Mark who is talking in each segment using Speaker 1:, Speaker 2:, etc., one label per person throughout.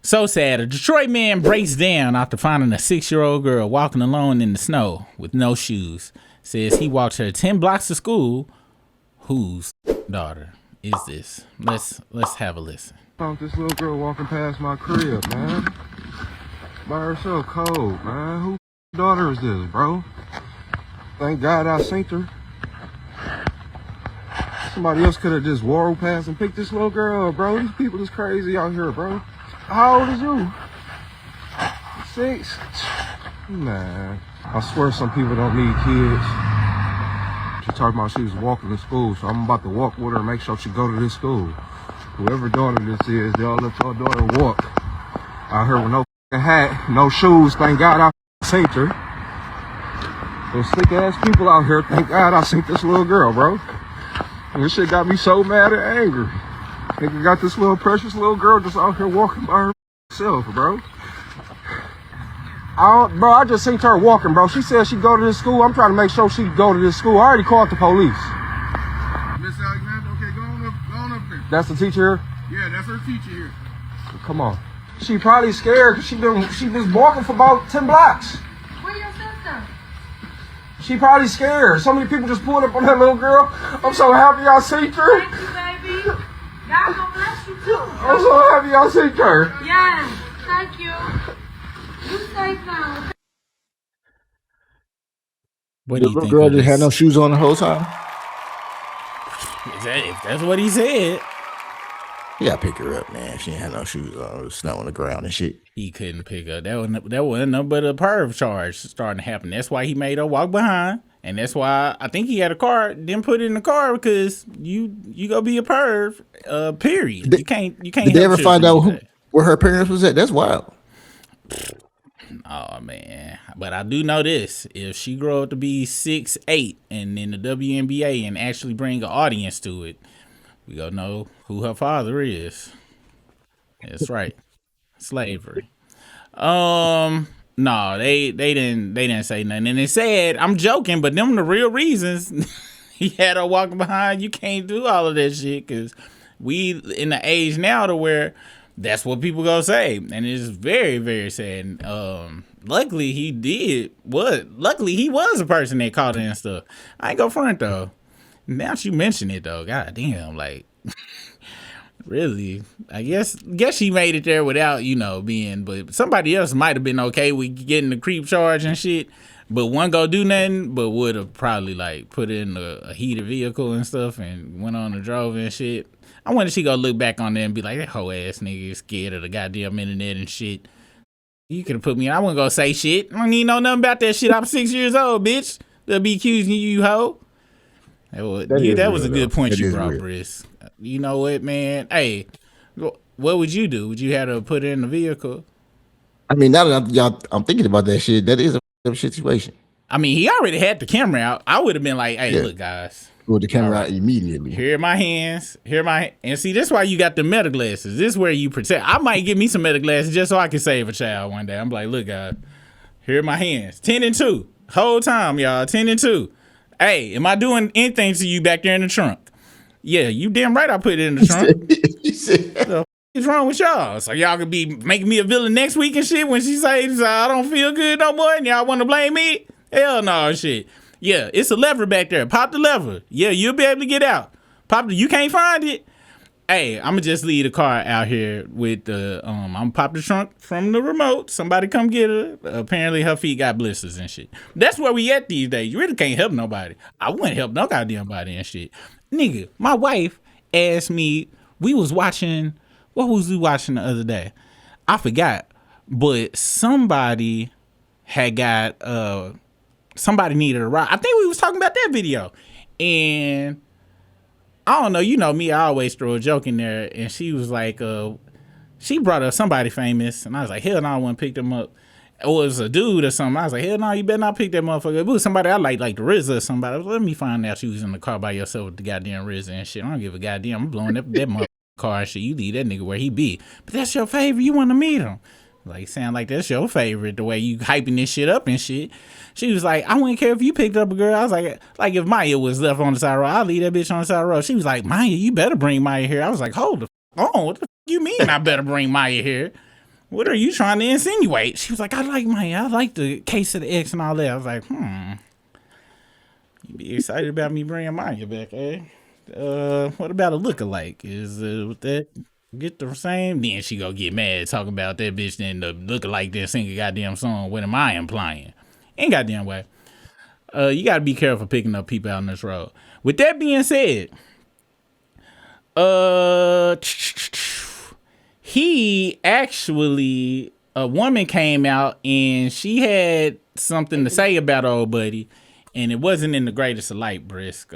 Speaker 1: So sad. A Detroit man breaks down after finding a 6-year-old girl walking alone in the snow with no shoes. Says he walked her 10 blocks to school. Whose daughter is this? Let's have a listen.
Speaker 2: Found this little girl walking past my crib, man. By herself, cold, man. Whose daughter is this, bro? Thank God I seen her. Somebody else could have just walked past and picked this little girl up, bro. These people is crazy out here, bro. How old is you? 6? Man, I swear some people don't need kids. She talking about she was walking to school, so I'm about to walk with her and make sure she go to this school. Whoever daughter this is, y'all let your daughter walk out here with no hat, no shoes. Thank God I seen her. Those slick ass people out here, thank God I seen this little girl, bro. And this shit got me so mad and angry. Nigga got this little precious little girl just out here walking by herself, bro. I just seen her walking, bro. She said she go to this school. I'm trying to make sure she go to this school. I already called the police.
Speaker 3: Miss Alexander, okay, go on up there.
Speaker 2: That's the teacher here?
Speaker 3: Yeah, that's her teacher here.
Speaker 2: Come on. She probably scared because she been walking for about 10 blocks.
Speaker 4: Where's your sister?
Speaker 2: She probably scared. So many people just pulled up on that little girl. I'm so happy I seen her.
Speaker 4: Thank you, baby. God gonna bless you too.
Speaker 2: I'm so happy I seen her.
Speaker 4: Yes, thank you. You safe now.
Speaker 1: What do
Speaker 5: The
Speaker 1: you
Speaker 5: little
Speaker 1: think?
Speaker 5: girl just had no shoes on the whole time.
Speaker 1: If that's what he said,
Speaker 5: You gotta pick her up, man. She ain't had no shoes on. It was snow on the ground and shit.
Speaker 1: he couldn't pick up. That wasn't nothing but a perv charge starting to happen. That's why he made her walk behind, and that's why I think he had a car. Didn't put it in the car because you gonna be a perv. Period. You can't.
Speaker 5: Did they ever find out where her parents was at? That's wild.
Speaker 1: Oh man, but I do know this: if she grow up to be 6'8" and in the WNBA and actually bring an audience to it, we gonna know who her father is. That's right, slavery. No, they didn't say nothing, and they said I'm joking, but them the real reasons he had her walking behind. You can't do all of that shit because we in the age now to where that's what people gonna say, and it's very, very sad. Luckily he was a person that caught it and stuff. I ain't go front though. Now you mention it though, god damn, like really, I guess she made it there without being, but somebody else might have been okay with getting the creep charge and shit. But one go do nothing, but would have probably like put it in a heated vehicle and stuff and went on and drove and shit. I wonder if she gonna look back on there and be like, that hoe ass nigga is scared of the goddamn internet and shit. You could have put me in. I wasn't gonna say shit. I don't need know nothing about that shit. I'm 6 years old, bitch. They'll be accusing you hoe. That was a good point you brought, Briss. You know what, man? Hey, what would you do? Would you have to put it in the vehicle?
Speaker 5: I mean, now that I'm thinking about that shit, that is a situation.
Speaker 1: I mean, he already had the camera out. I would have been like, hey, look, guys.
Speaker 5: With the camera out immediately.
Speaker 1: Here are my hands. And see, that's why you got the meta glasses. This is where you protect. I might get me some meta glasses just so I can save a child one day. I'm like, look, guys, here are my hands. 10 and 2. Whole time, y'all. 10 and 2. Hey, am I doing anything to you back there in the trunk? Yeah, you damn right I put it in the trunk. The what's wrong with y'all? So y'all could be making me a villain next week and shit when she says I don't feel good no more and y'all want to blame me? Hell no, shit. Yeah, it's a lever back there. Pop the lever. Yeah, you'll be able to get out. You can't find it. Hey, I'm gonna just leave the car out here with the I'm gonna pop the trunk from the remote. Somebody come get her. Apparently her feet got blisters and shit. That's where we at these days. You really can't help nobody. I wouldn't help no goddamn body and shit. Nigga, my wife asked me, what was we watching the other day? I forgot. But somebody had got somebody needed a ride. I think we was talking about that video. And I don't know, you know me, I always throw a joke in there. And she was like, she brought up somebody famous. And I was like, hell no, I wouldn't pick them up. It was a dude or something. I was like, hell no, you better not pick that motherfucker. It was somebody I like the RZA or somebody. I was, let me find out you was in the car by yourself with the goddamn RZA and shit. I don't give a goddamn. I'm blowing up that motherfucker car and shit. You leave that nigga where he be. But that's your favorite. You want to meet him. Like, sound like that's your favorite, the way you hyping this shit up and shit. She was like, I wouldn't care if you picked up a girl. I was like if Maya was left on the side road, I'll leave that bitch on the side road. She was like, Maya, you better bring Maya here. I was like, hold the on. What the you mean I better bring Maya here? what are you trying to insinuate? She was like, I like the case of the ex and all that. I was like, you be excited about me bringing Maya back, eh? What about a lookalike? Is that get the same? Then she go get mad talking about that bitch. Then the lookalike didn't sing a goddamn song. What am I implying? Ain't goddamn way. You gotta be careful picking up people out on this road. With that being said, he actually, a woman came out and she had something to say about old buddy, and it wasn't in the greatest of light, Brisk.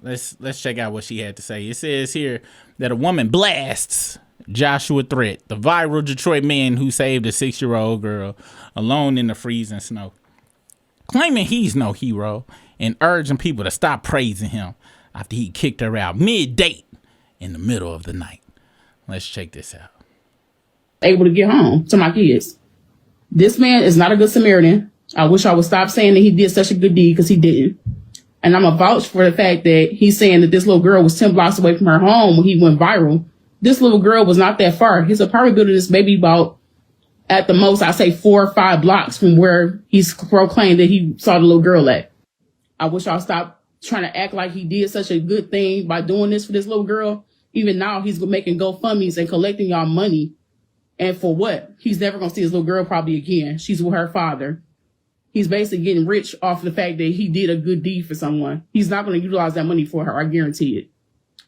Speaker 1: Let's check out what she had to say. It says here that a woman blasts Joshua Threat, the viral Detroit man who saved a 6-year-old girl alone in the freezing snow, claiming he's no hero and urging people to stop praising him after he kicked her out mid-date in the middle of the night. Let's check this out.
Speaker 6: Able to get home to my kids. This man is not a good Samaritan. I wish I would stop saying that he did such a good deed, because he didn't. And I'm a vouch for the fact that he's saying that this little girl was 10 blocks away from her home when he went viral. This little girl was not that far. His apartment building is maybe about, at the most, I say 4 or 5 blocks from where he's proclaimed that he saw the little girl at. I wish I'll stop trying to act like he did such a good thing by doing this for this little girl. Even now, he's making GoFundMes and collecting y'all money. And for what? He's never going to see his little girl probably again. She's with her father. He's basically getting rich off the fact that he did a good deed for someone. He's not going to utilize that money for her. I guarantee it.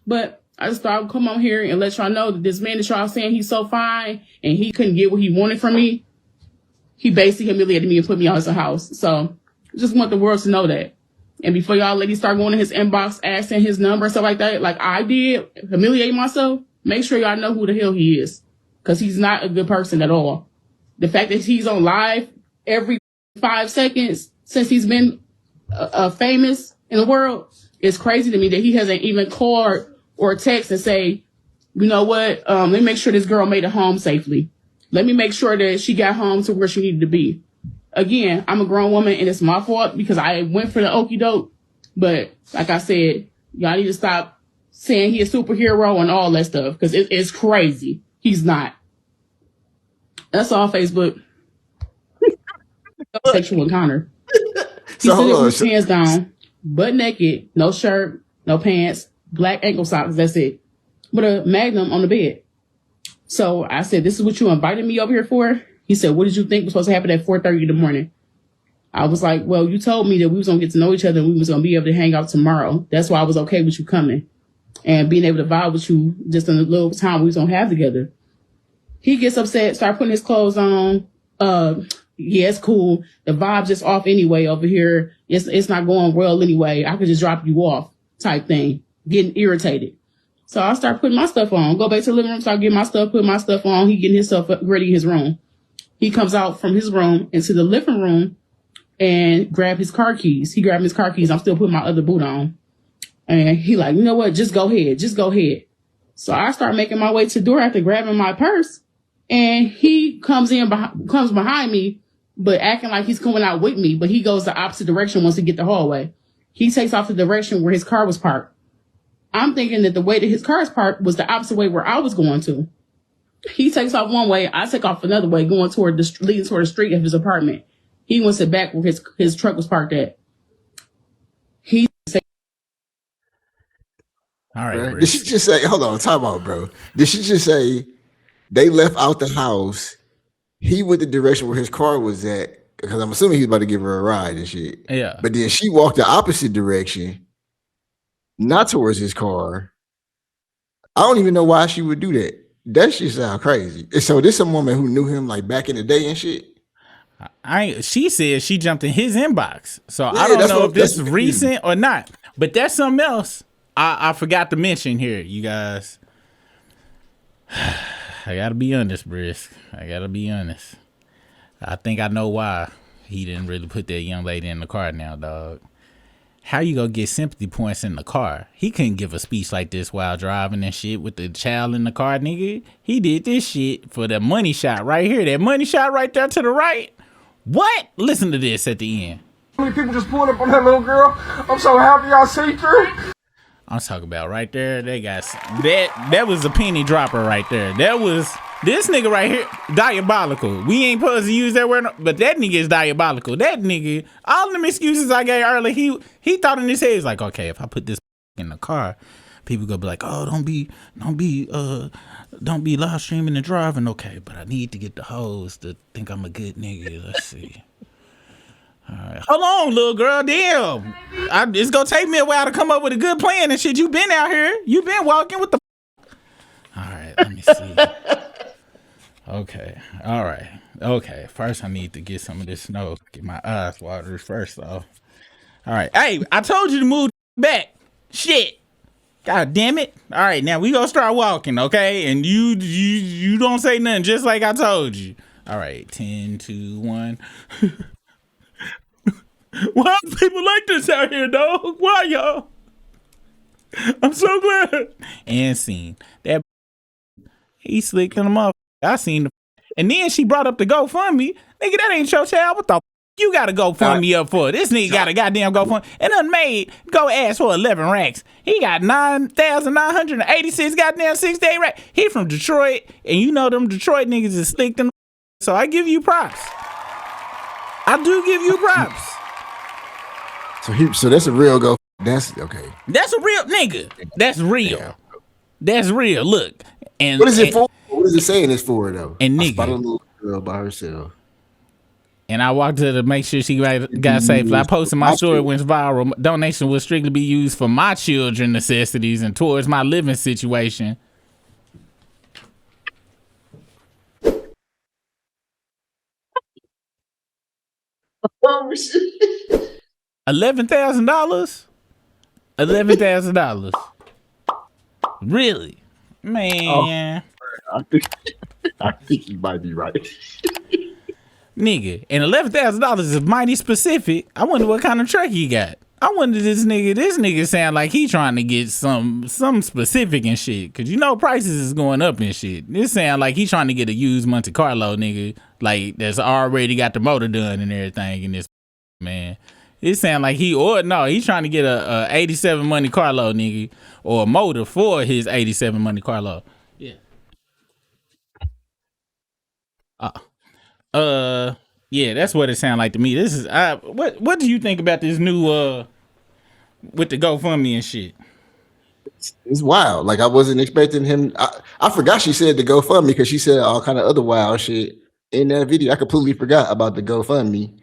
Speaker 6: But I just thought I'd come on here and let y'all know that this man that y'all saying he's so fine and he couldn't get what he wanted from me, he basically humiliated me and put me out of his house. So just want the world to know that. And before y'all ladies start going to his inbox, asking his number and stuff like that, like I did, humiliate myself, make sure y'all know who the hell he is. Because he's not a good person at all. The fact that he's on live every 5 seconds since he's been famous in the world is crazy to me, that he hasn't even called or text and say, you know what, let me make sure this girl made it home safely. Let me make sure that she got home to where she needed to be. Again, I'm a grown woman and it's my fault because I went for the okie doke. But like I said, y'all need to stop saying he's a superhero and all that stuff, because it's crazy. He's not. That's all, Facebook. Sexual encounter. He's sitting with his pants down, butt naked, no shirt, no pants, black ankle socks, that's it. With a magnum on the bed. So I said, this is what you invited me over here for? He said, what did you think was supposed to happen at 4:30 in the morning? I was like, well, you told me that we was going to get to know each other and we was going to be able to hang out tomorrow. That's why I was okay with you coming and being able to vibe with you just in the little time we was going to have together. He gets upset, start putting his clothes on. Yeah, it's cool. The vibe's just off anyway over here. It's not going well anyway. I could just drop you off type thing. Getting irritated. So I start putting my stuff on. Go back to the living room, start getting my stuff, put my stuff on. He getting his stuff ready in his room. He comes out from his room into the living room and grab his car keys. He grabbed his car keys. I'm still putting my other boot on. And he like, you know what? Just go ahead. Just go ahead. So I start making my way to the door after grabbing my purse. And he comes behind me, but acting like he's coming out with me. But he goes the opposite direction once he get the hallway. He takes off the direction where his car was parked. I'm thinking that the way that his car is parked was the opposite way where I was going to. He takes off one way. I take off another way, leading toward the street of his apartment. He went to back where his truck was parked at. He said,
Speaker 1: all right.
Speaker 5: Did she just say, hold on, time out, bro. Did she just say they left out the house? He went the direction where his car was at, because I'm assuming he was about to give her a ride and shit.
Speaker 1: Yeah.
Speaker 5: But then she walked the opposite direction, not towards his car. I don't even know why she would do that. That shit sound crazy. So this some woman who knew him like back in the day and shit.
Speaker 1: She said she jumped in his inbox. So yeah, I don't know if this is recent or not. But that's something else I forgot to mention here, you guys. I gotta be honest, Brisk. I gotta be honest. I think I know why he didn't really put that young lady in the car now, dog. How you gonna get sympathy points in the car? He couldn't give a speech like this while driving and shit with the child in the car, nigga. He did this shit for the money shot right here. That money shot right there to the right. What? Listen to this at the end.
Speaker 2: How many people just pulled up on that little girl? I'm so happy I see through.
Speaker 1: I'm talking about right there. They got that was a penny dropper right there. That was This nigga right here, diabolical. We ain't supposed to use that word, but that nigga is diabolical. That nigga, all them excuses I gave earlier, he thought in his head, he's like, okay, if I put this in the car, people gonna be like, oh, don't be live streaming and driving. Okay, but I need to get the hoes to think I'm a good nigga. Let's see. All right. Hold on, little girl. Damn. It's gonna take me a while to come up with a good plan and shit. You been out here. You been walking with the. All right, let me see. Okay. All right. Okay. First, I need to get some of this snow. Get my eyes watered first off. All right. Hey, I told you to move back. Shit. God damn it. All right. Now we gonna start walking, okay? And you don't say nothing, just like I told you. All right. 10, 2, 1. Why are people like this out here, dog? Why, y'all? I'm so glad. And scene. That he slicked them up. I seen the, and then she brought up the GoFundMe. Nigga, that ain't your child. What the you gotta GoFundMe up for? This nigga got a goddamn GoFundMe. And unmade, go ask for 11 racks. He got 9,986 goddamn 6-day racks. He from Detroit, and you know them Detroit niggas is slicked them. So I give you props. I do give you props.
Speaker 5: So that's a real go. That's okay.
Speaker 1: That's a real nigga. That's real.
Speaker 5: Yeah.
Speaker 1: That's real. Look. And
Speaker 5: what is it for? What is it saying it's for though?
Speaker 1: And
Speaker 5: I
Speaker 1: nigga,
Speaker 5: spotted a little girl by herself.
Speaker 1: And I walked to make sure she got safe. I posted my story, it went viral. Donation will strictly be used for my children necessities and towards my living situation. $11,000? $11,000. Really? Man.
Speaker 5: Oh, I think you might be right.
Speaker 1: Nigga, and $11,000 is mighty specific. I wonder what kind of truck he got. I wonder this nigga sound like he trying to get some specific and shit. Cause you know prices is going up and shit. This sound like he trying to get a used Monte Carlo, nigga. Like that's already got the motor done and everything in this man. It sound like he's trying to get a 87 Monte Carlo, nigga, or a motor for his 87 Monte Carlo. Yeah. Yeah, that's what it sounds like to me. This is what do you think about this new with the GoFundMe and shit?
Speaker 5: It's wild. Like I wasn't expecting him. I forgot she said the GoFundMe because she said all kind of other wild shit in that video. I completely forgot about the GoFundMe.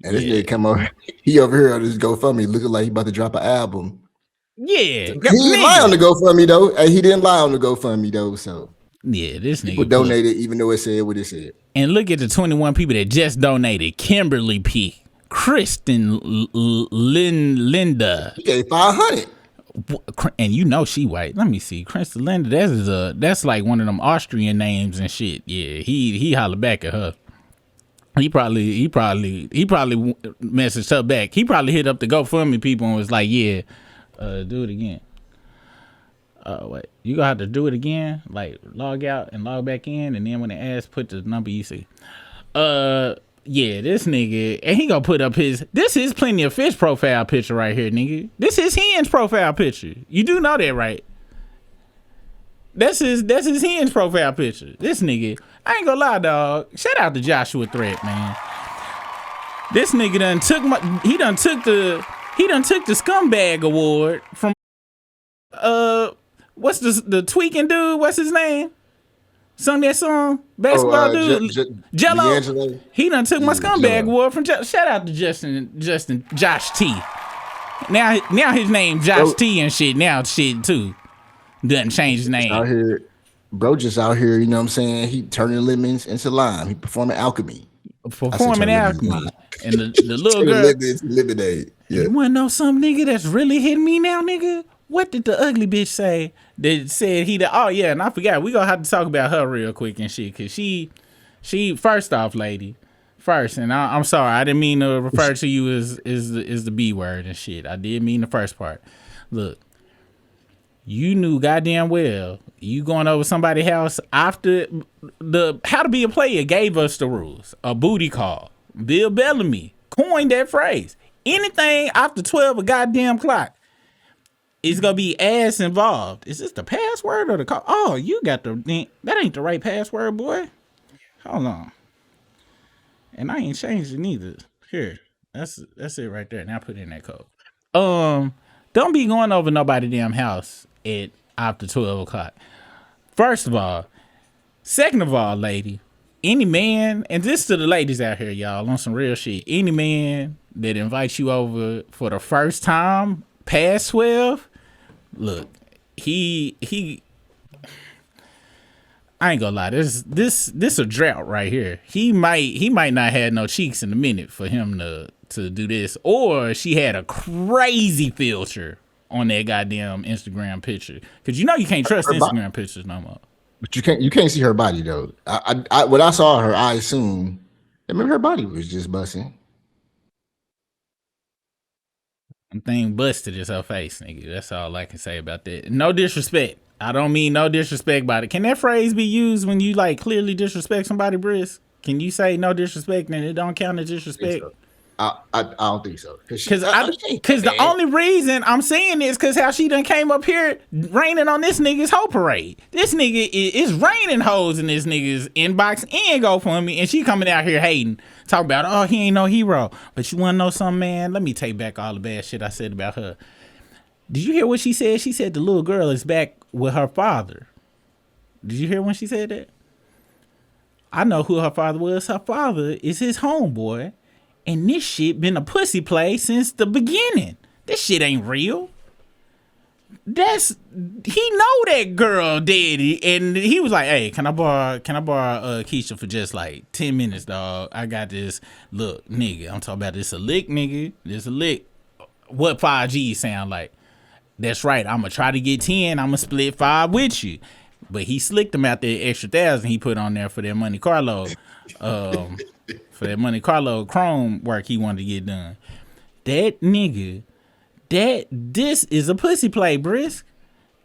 Speaker 5: And this nigga come over, he over here on this GoFundMe looking like he about to drop an album.
Speaker 1: Yeah.
Speaker 5: He didn't lie on the GoFundMe though. He didn't lie on the GoFundMe though. So
Speaker 1: yeah, this nigga
Speaker 5: people donated even though it said what it said.
Speaker 1: And look at the 21 people that just donated. Kimberly P. Kristen Linda.
Speaker 5: He gave 500.
Speaker 1: And you know she white. Let me see. Kristen Linda, that's like one of them Austrian names and shit. Yeah, he hollered back at her. He probably messaged her back. He probably hit up the GoFundMe people and was like, yeah, do it again. Wait, you gonna have to do it again? Like log out and log back in, and then when it asks, put the number you see. Yeah, this nigga, and he gonna put up this is Plenty of Fish profile picture right here, nigga. This is Hinge profile picture. You do know that, right? That's his Hinge profile picture. This nigga, I ain't gonna lie, dog. Shout out to Joshua Threat, man. This nigga done took the scumbag award from what's the tweaking dude? What's his name? Sung that song? Basketball dude. Jello. D'Angelo. He done took my scumbag award from shout out to Justin Josh T. Now his name Josh T and shit. Now shit too. Doesn't change his name.
Speaker 5: Out here, bro, just out here, you know what I'm saying? He turning lemons into lime. He performing alchemy.
Speaker 1: Performing alchemy. And the little girl.
Speaker 5: Lemonade. Yeah.
Speaker 1: You wanna know some nigga that's really hitting me now, nigga? What did the ugly bitch say? That said oh yeah, and I forgot. We gonna have to talk about her real quick and shit, cause she first off, lady, and I'm sorry, I didn't mean to refer to you as the B word and shit. I did mean the first part. Look, you knew goddamn well you going over somebody's house after the How to Be a Player gave us the rules. A booty call. Bill Bellamy coined that phrase. Anything after 12 a goddamn clock. it's gonna be ass involved. Is this the password or the call? Oh, you got that ain't the right password, boy. Hold on. And I ain't changed it neither. Here. That's it right there. Now put in that code. Don't be going over nobody damn house at after 12 o'clock. First of all. Second of all, lady, any man, and this to the ladies out here, y'all, on some real shit. Any man that invites you over for the first time past 12, look, he I ain't gonna lie, this a drought right here. He might not have no cheeks in a minute for him to do this, or she had a crazy filter on that goddamn Instagram picture, because you know you can't trust Instagram pictures no more.
Speaker 5: But you can't see her body though. When I saw her, I assumed maybe her body was just busting.
Speaker 1: One thing busted is her face, nigga. That's all I can say about that. No disrespect. I don't mean no disrespect about it. Can that phrase be used when you like clearly disrespect somebody, Brisk? Can you say no disrespect and it don't count as disrespect?
Speaker 5: I don't think so. Because
Speaker 1: the only reason I'm saying this because how she done came up here raining on this nigga's hoe parade. This nigga is raining hoes in this nigga's inbox and GoFundMe, and she coming out here hating, talking about, oh, he ain't no hero. But you want to know something, man? Let me take back all the bad shit I said about her. Did you hear what she said? She said the little girl is back with her father. Did you hear when she said that? I know who her father was. Her father is his homeboy. And this shit been a pussy play since the beginning. This shit ain't real. He know that girl daddy, and he was like, hey, can I borrow Keisha for just like 10 minutes, dog? I got this. Look, nigga, I'm talking about this a lick, nigga. This a lick. What 5G sound like? That's right. I'm gonna try to get 10. I'm gonna split 5 with you. But he slicked him out the extra 1,000 he put on there for that Monte Carlo. For that Monte Carlo Chrome work he wanted to get done. That nigga, this is a pussy play, Brisk.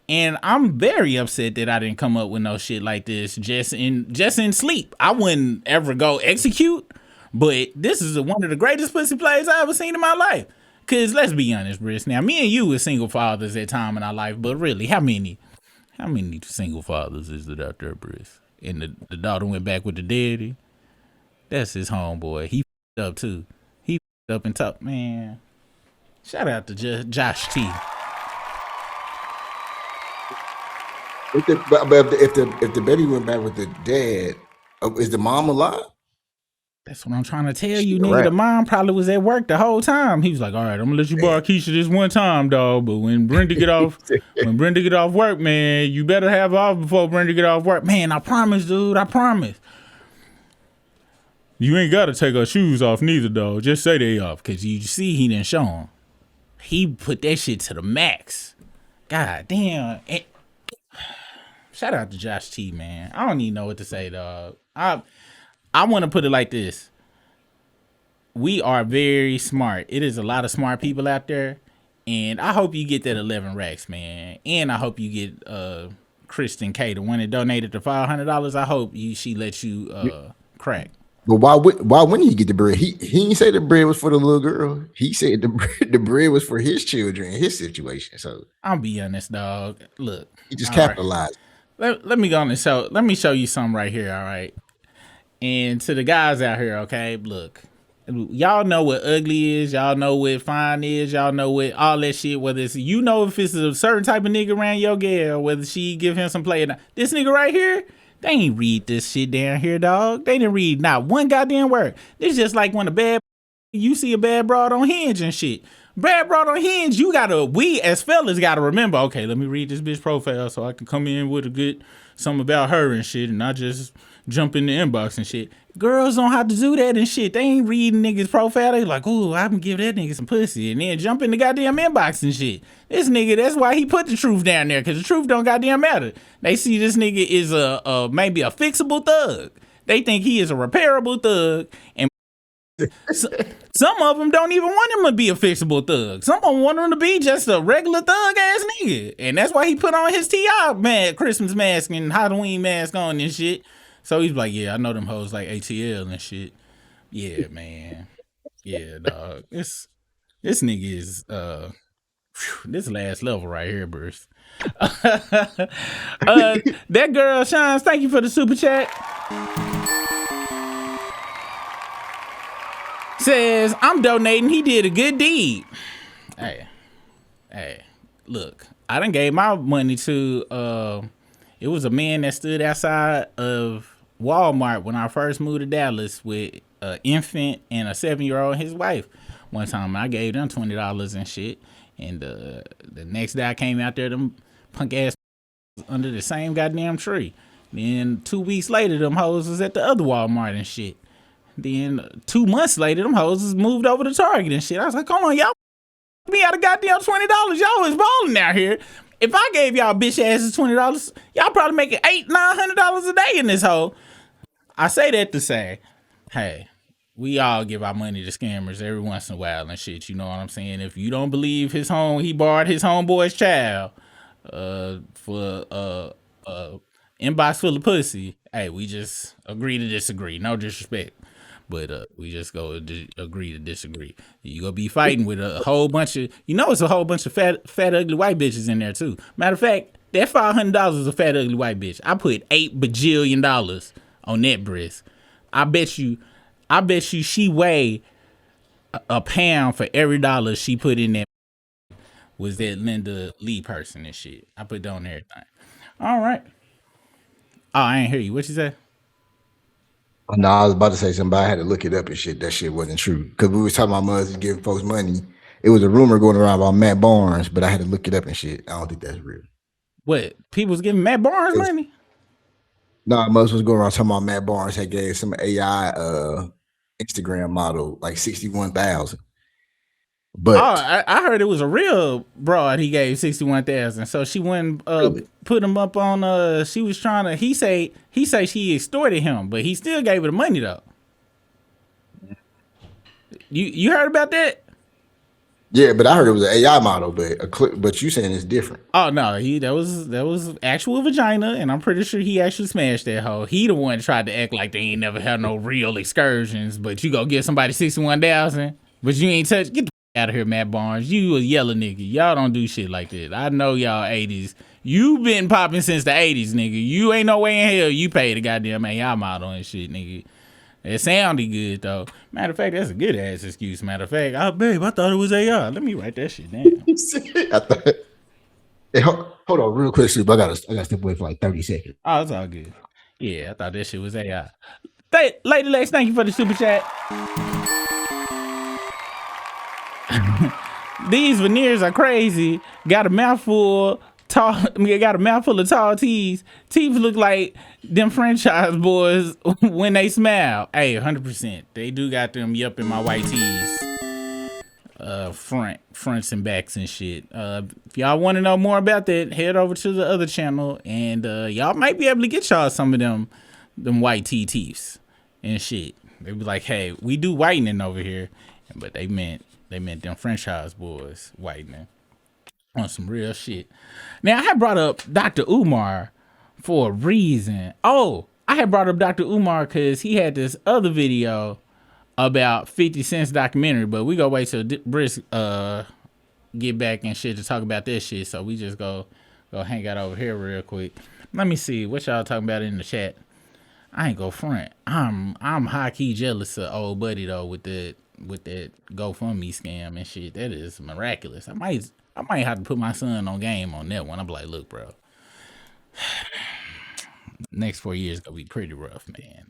Speaker 1: And I'm very upset that I didn't come up with no shit like this just in sleep. I wouldn't ever go execute, but this is one of the greatest pussy plays I ever seen in my life. Cause let's be honest, Brisk. Now, me and you were single fathers at time in our life, but really, how many single fathers is it out there, Brisk? And the daughter went back with the daddy. That's his homeboy. He f***ed up too. He f***ed up and talked, man. Shout out to Josh T.
Speaker 5: If the baby went back with the dad, is the mom alive?
Speaker 1: That's what I'm trying to tell you, nigga. Right. The mom probably was at work the whole time. He was like, all right, I'm gonna let you borrow Keisha this one time, dog. But when Brenda get off work, man, you better have off before Brenda get off work. Man, I promise, dude. I promise. You ain't got to take her shoes off neither, dog. Just say they off, because you see he didn't show them. He put that shit to the max. God damn. Shout out to Josh T, man. I don't even know what to say, dog. I want to put it like this. We are very smart. It is a lot of smart people out there. And I hope you get that 11 racks, man. And I hope you get Kristen K, the one that donated the $500. I hope she lets you crack.
Speaker 5: But why wouldn't he get the bread? He didn't say the bread was for the little girl. He said the bread was for his children, his situation. So
Speaker 1: I'll be honest, dog. Look,
Speaker 5: he just capitalized.
Speaker 1: Right. Let me go on and let me show you something right here. All right, and to the guys out here, okay, look, y'all know what ugly is, y'all know what fine is, y'all know what all that shit. Whether it's if it's a certain type of nigga around your girl, whether she give him some play or not. This nigga right here. They ain't read this shit down here, dog. They didn't read not one goddamn word. This just like when you see a bad broad on Hinge and shit. Bad broad on Hinge, we as fellas gotta remember, okay, let me read this bitch profile so I can come in with a good something about her and shit and not just jump in the inbox and shit. Girls don't have to do that and shit. They ain't reading niggas' profile. They like, ooh, I can give that nigga some pussy and then jump in the goddamn inbox and shit. This nigga, that's why he put the truth down there, because the truth don't goddamn matter. They see this nigga is maybe a fixable thug. They think he is a repairable thug, and some of them don't even want him to be a fixable thug. Some of them want him to be just a regular thug ass nigga, and that's why he put on his T.I. Christmas mask and Halloween mask on and shit. So he's like, yeah, I know them hoes like ATL and shit. Yeah, man. Yeah, dog. This nigga is This last level right here, Bruce. That girl Shines, thank you for the super chat. Says, I'm donating. He did a good deed. Hey, look, I done gave my money to, it was a man that stood outside of Walmart when I first moved to Dallas with an infant and a 7-year-old and his wife. One time I gave them $20 and shit. And the next day I came out there, them punk ass under the same goddamn tree. Then 2 weeks later, them hoes was at the other Walmart and shit. Then 2 months later, them hoes was moved over to Target and shit. I was like, come on, y'all. Me out of goddamn $20. Y'all was balling out here. If I gave y'all bitch asses $20, y'all probably making $800-900 a day in this hole. I say that to say, hey, we all give our money to scammers every once in a while and shit. You know what I'm saying? If you don't believe he borrowed his homeboy's child for inbox full of pussy, hey, we just agree to disagree. No disrespect. But we just go agree to disagree. You gonna be fighting with a whole bunch of, it's a whole bunch of fat ugly white bitches in there too. Matter of fact, that $500 is a fat ugly white bitch. I put $8 bajillion on that breast. I bet you she weighed a pound for every dollar she put in that. Was that Linda Lee person and shit? I put that on everything. All right. Oh, I ain't hear you. What you say?
Speaker 5: No, I was about to say something, but I had to look it up and shit. That shit wasn't true. Because we was talking about mothers giving folks money. It was a rumor going around about Matt Barnes, but I had to look it up and shit. I don't think that's real.
Speaker 1: What? People was giving Matt Barnes money?
Speaker 5: No, mothers was going around talking about Matt Barnes had gave some AI Instagram model like 61,000. But
Speaker 1: I heard it was a real broad he gave 61,000. So she wouldn't put him up on she was trying to he say she extorted him, but he still gave her the money though. You heard about that?
Speaker 5: Yeah, but I heard it was an AI model, but you saying it's different.
Speaker 1: Oh no, that was actual vagina, and I'm pretty sure he actually smashed that hoe. He the one tried to act like they ain't never had no real excursions, but you go give somebody 61,000, but you ain't touch. Get the out of here, Matt Barnes. You a yellow nigga. Y'all don't do shit like that. I know y'all 80s. You been popping since the 80s, nigga. You ain't no way in hell you paid a goddamn AI model and shit, nigga. It sounded good though. Matter of fact, that's a good ass excuse. Matter of fact, babe, I thought it was AI. Let me write that shit down.
Speaker 5: Hey, hold on, real quick, Soup. I gotta step away for like 30 seconds.
Speaker 1: Oh, it's all good. Yeah, I thought that shit was AI. Lady Lex, thank you for the super chat. These veneers are crazy. Got a mouthful of tall teeth. Teeth look like them franchise boys when they smile. Hey, 100%. They do got them yup in my white tees. Fronts and backs and shit. If y'all want to know more about that, head over to the other channel and y'all might be able to get y'all some of them white teeths and shit. They be like, hey, we do whitening over here, but they meant them franchise boys whitening on some real shit. Now, I had brought up Dr. Umar for a reason. Oh, I had brought up Dr. Umar because he had this other video about 50 Cent's documentary, but we gonna wait till Brisk get back and shit to talk about this shit. So we just go hang out over here real quick. Let me see what y'all talking about in the chat. I ain't go front. I'm high key jealous of old buddy though with that GoFundMe scam and shit. That is miraculous. I might have to put my son on game on that one. I'm like, look, bro. Next 4 years gonna be pretty rough, man.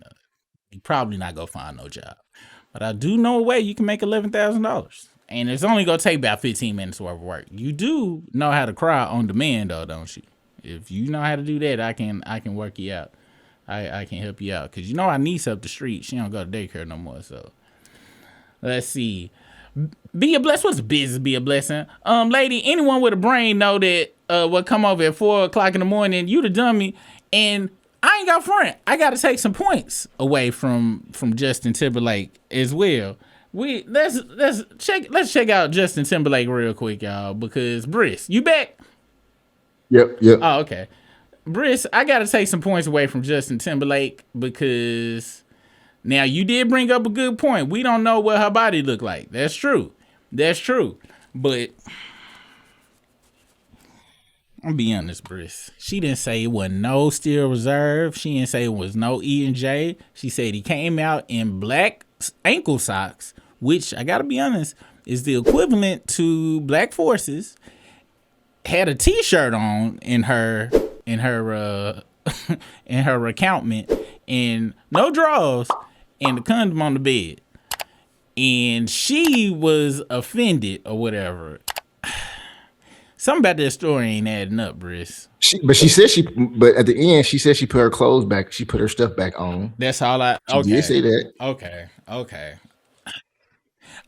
Speaker 1: You probably not gonna find no job. But I do know a way you can make $11,000. And it's only gonna take about 15 minutes worth of work. You do know how to cry on demand though, don't you? If you know how to do that, I can work you out. I can help you out. Cause you know our niece up the street, she don't go to daycare no more. So let's see. Be a blessing. What's business? Be a blessing. Lady, anyone with a brain know that what come over at 4 o'clock in the morning, you the dummy. And I ain't got front. I got to take some points away from Justin Timberlake as well. Let's check out Justin Timberlake real quick, y'all, because Briss, you back?
Speaker 5: Yep.
Speaker 1: Oh, okay. Briss, I got to take some points away from Justin Timberlake because now you did bring up a good point. We don't know what her body looked like. That's true. But I'm be honest, Briss. She didn't say it wasn't no Steel Reserve. She didn't say it was no E&J. She said he came out in black ankle socks, which I gotta be honest is the equivalent to Black Forces. Had a T-shirt on in her in her recountant, and no drawers, and the condom on the bed. And she was offended or whatever. Something about that story ain't adding up, Briss.
Speaker 5: But at the end, she said she put her clothes back. She put her stuff back on.
Speaker 1: That's all I.
Speaker 5: She did say that.
Speaker 1: Okay.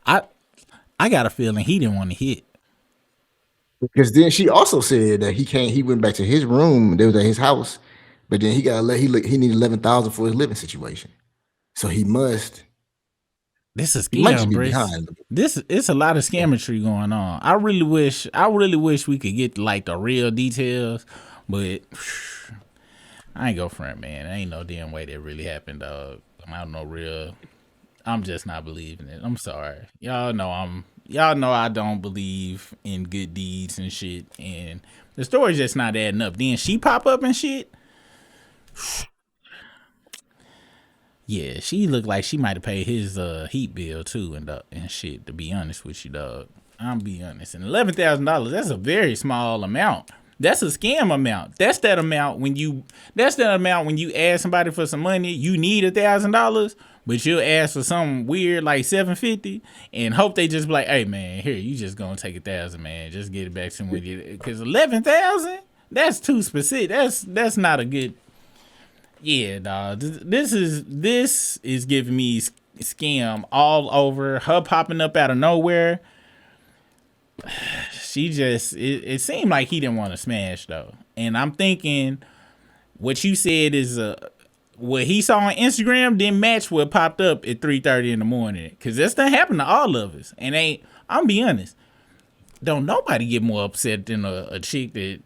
Speaker 1: I got a feeling he didn't want to hit.
Speaker 5: Because then she also said that he went back to his room. They was at his house, but then he needed 11,000 for his living situation. So he must.
Speaker 1: This is
Speaker 5: He might just
Speaker 1: scam,
Speaker 5: be
Speaker 1: Briss.
Speaker 5: behind.
Speaker 1: It's a lot of scammetry going on. I really wish we could get like the real details, but I ain't go front, man. There ain't no damn way that really happened, dog. I don't know real. I'm just not believing it. I'm sorry. Y'all know I don't believe in good deeds and shit, and the story's just not adding up. Then she pop up and shit. Yeah, she looked like she might have paid his heat bill too and shit, to be honest with you, dog. I'm be honest. And $11,000, that's a very small amount. That's a scam amount. That's that amount when you ask somebody for some money, you need $1,000, but you'll ask for something weird like $750 and hope they just be like, hey man, here, you just gonna take $1,000, man. Just get it back to me. Cause $11,000, that's too specific. That's not a good. Yeah, dog. This is giving me scam all over. Her popping up out of nowhere. She just it seemed like he didn't want to smash though, and I'm thinking what you said is what he saw on Instagram didn't match what popped up at 3:30 in the morning, because that's done happened to all of us. And I'm be honest, don't nobody get more upset than a chick that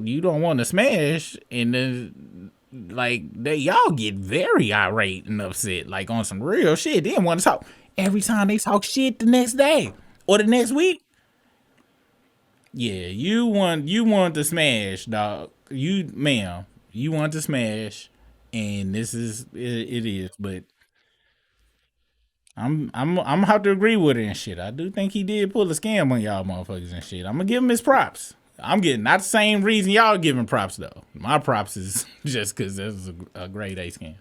Speaker 1: you don't want to smash, and then like y'all get very irate and upset, like on some real shit. They didn't want to talk every time they talk shit the next day or the next week. Yeah, you want to smash, dog. You want to smash, and this is it is. But I'm gonna have to agree with it and shit. I do think he did pull a scam on y'all motherfuckers and shit. I'm gonna give him his props. I'm getting not the same reason y'all giving props though. My props is just because this is a grade A scam.